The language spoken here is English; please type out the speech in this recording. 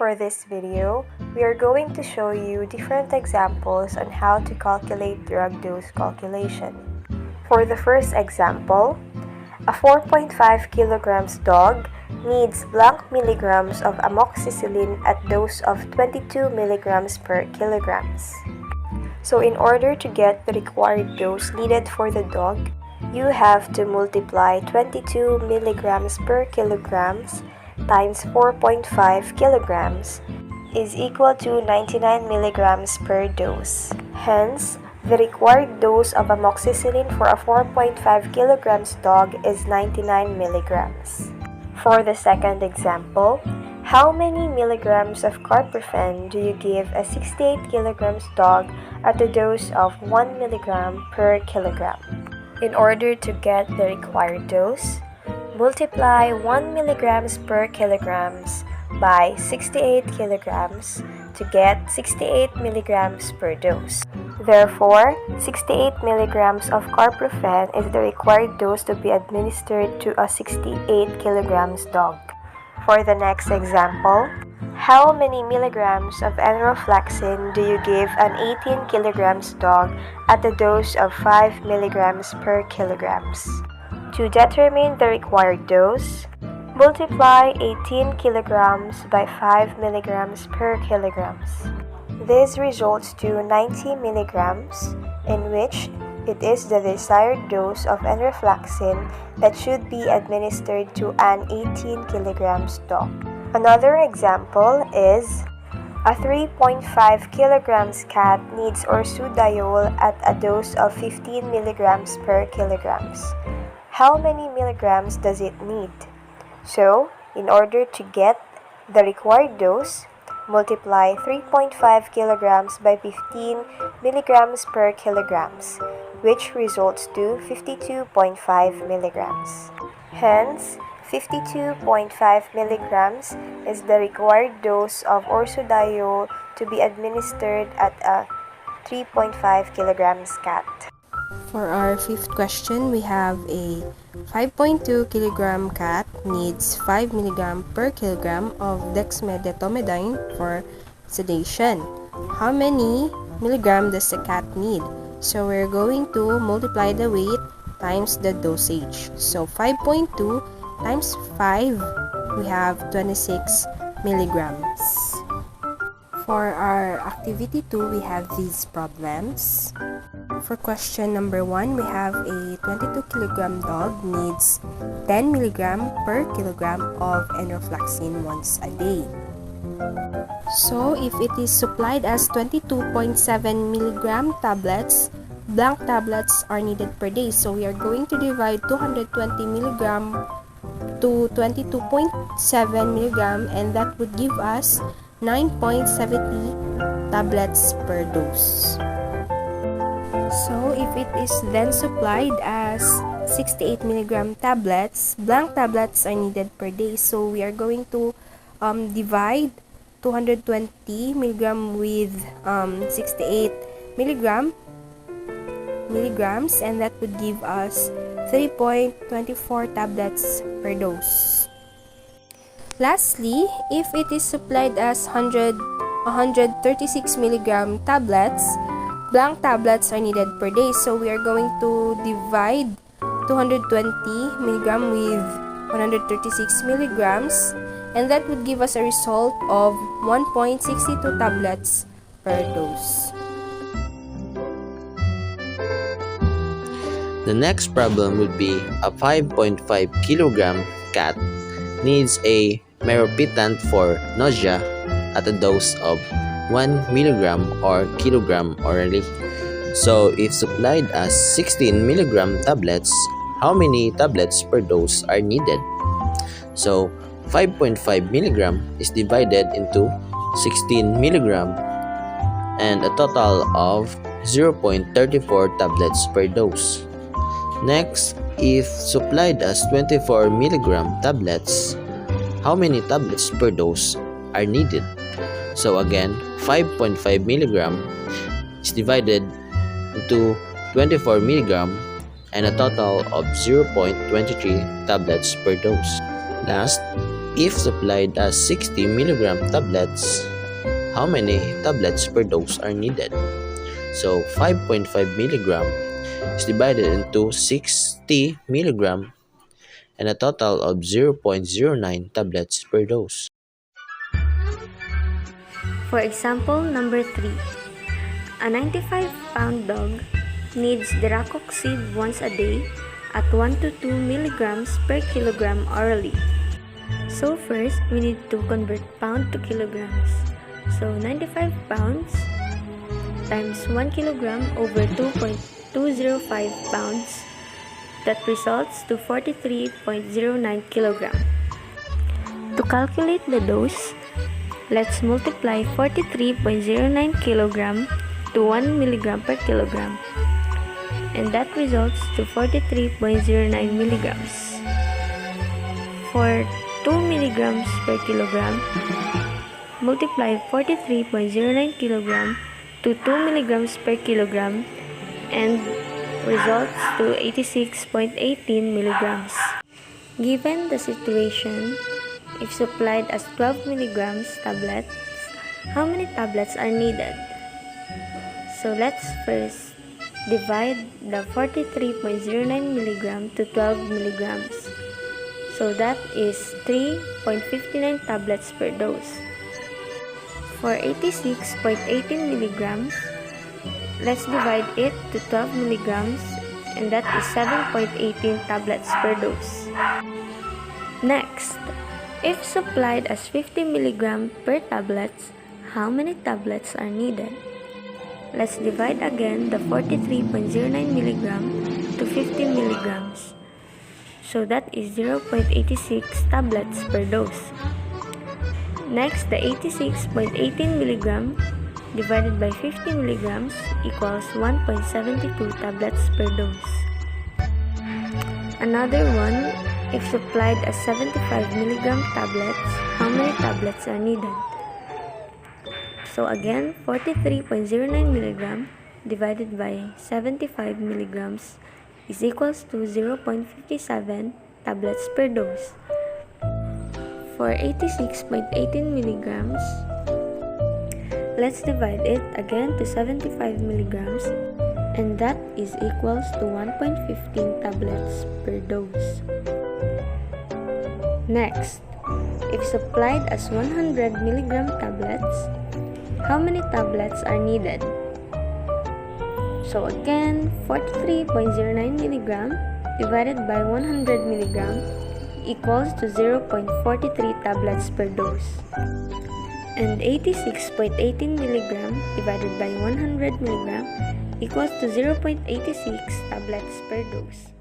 For this video, we are going to show you different examples on how to calculate drug dose calculation. For the first example, a 4.5 kilograms dog needs blank milligrams of amoxicillin at dose of 22 milligrams per kilograms. So in order to get the required dose needed for the dog, you have to multiply 22 milligrams per kilograms times 4.5 kilograms is equal to 99 milligrams per dose. Hence, the required dose of amoxicillin for a 4.5 kilograms dog is 99 milligrams. For the second example, how many milligrams of carprofen do you give a 68 kilograms dog at a dose of 1 milligram per kilogram? In order to get the required dose, multiply 1 milligrams per kilograms by 68 kilograms to get 68 milligrams per dose. Therefore, 68 milligrams of carprofen is the required dose to be administered to a 68 kilograms dog. For the next example, how many milligrams of enrofloxacin do you give an 18 kilograms dog at a dose of 5 milligrams per kilograms? To determine the required dose, multiply 18 kilograms by 5 milligrams per kilograms. This results to 90 milligrams, in which it is the desired dose of enrofloxacin that should be administered to an 18 kilograms dog. Another example is a 3.5 kilograms cat needs orsudiol at a dose of 15 milligrams per kilograms. How many milligrams does it need? So, in order to get the required dose, multiply 3.5 kilograms by 15 milligrams per kilograms, which results to 52.5 milligrams. Hence, 52.5 milligrams is the required dose of orsudiol to be administered at a 3.5 kilograms cat. For our fifth question, we have a 5.2 kilogram cat needs 5 milligram per kilogram of dexmedetomidine for sedation. How many milligram does the cat need? So we're going to multiply the weight times the dosage. So 5.2 times 5, we have 26 milligrams. For our activity 2, we have these problems. For question number 1, we have a 22 kilogram dog needs 10 milligram per kilogram of enrofloxacin once a day. So if it is supplied as 22.7 milligram tablets, blank tablets are needed per day. So we are going to divide 220 milligram to 22.7 milligram, and that would give us 9.70 tablets per dose. So if it is then supplied as 68 milligram tablets, blank tablets are needed per day. So we are going to divide 220 milligram with 68 milligrams, and that would give us 3.24 tablets per dose. Lastly, if it is supplied as 136 milligram tablets, blank tablets are needed per day. So we are going to divide 220 milligram with 136 milligrams, and that would give us a result of 1.62 tablets per dose. The next problem would be a 5.5 kilogram cat needs a meropitant for nausea at a dose of 1 milligram or kilogram orally. So if supplied as 16 milligram tablets, how many tablets per dose are needed? So 5.5 milligram is divided into 16 milligram and a total of 0.34 tablets per dose. Next, if supplied as 24 milligram tablets, how many tablets per dose are needed? So again, 5.5 milligram is divided into 24 milligram and a total of 0.23 tablets per dose. Last, If supplied as 60 milligram tablets, how many tablets per dose are needed? So 5.5 milligram is divided into 60 milligram and a total of 0.09 tablets per dose. For example, number 3. A 95-pound dog needs diracoxib once a day at 1 to 2 milligrams per kilogram orally. So first, we need to convert pound to kilograms. So 95 pounds times 1 kilogram over 2.205 pounds. That results to 43.09 kilogram. To calculate the dose, let's multiply 43.09 kilogram to 1 milligram per kilogram. And that results to 43.09 milligrams. For 2 milligrams per kilogram, multiply 43.09 kilogram to 2 milligrams per kilogram and results to 86.18 milligrams. Given the situation, if supplied as 12 milligrams tablets, how many tablets are needed? So let's first divide the 43.09 milligram to 12 milligrams. So that is 3.59 tablets per dose. For 86.18 milligrams, let's divide it to 12 milligrams and that is 7.18 tablets per dose. Next, if supplied as 50 milligram per tablets, how many tablets are needed? Let's divide again the 43.09 milligram to 50 milligrams. So that is 0.86 tablets per dose. Next, the 86.18 milligram divided by 50 milligrams equals 1.72 tablets per dose. Another one, if supplied as 75 milligram tablets, how many tablets are needed? So again, 43.09 milligram divided by 75 milligrams is equals to 0.57 tablets per dose. For 86.18 milligrams, let's divide it again to 75 milligrams and that is equals to 1.15 tablets per dose. Next, if supplied as 100 milligram tablets, how many tablets are needed? So again, 43.09 milligram divided by 100 milligram equals to 0.43 tablets per dose. And 86.18 milligram divided by 100 milligram equals to 0.86 tablets per dose.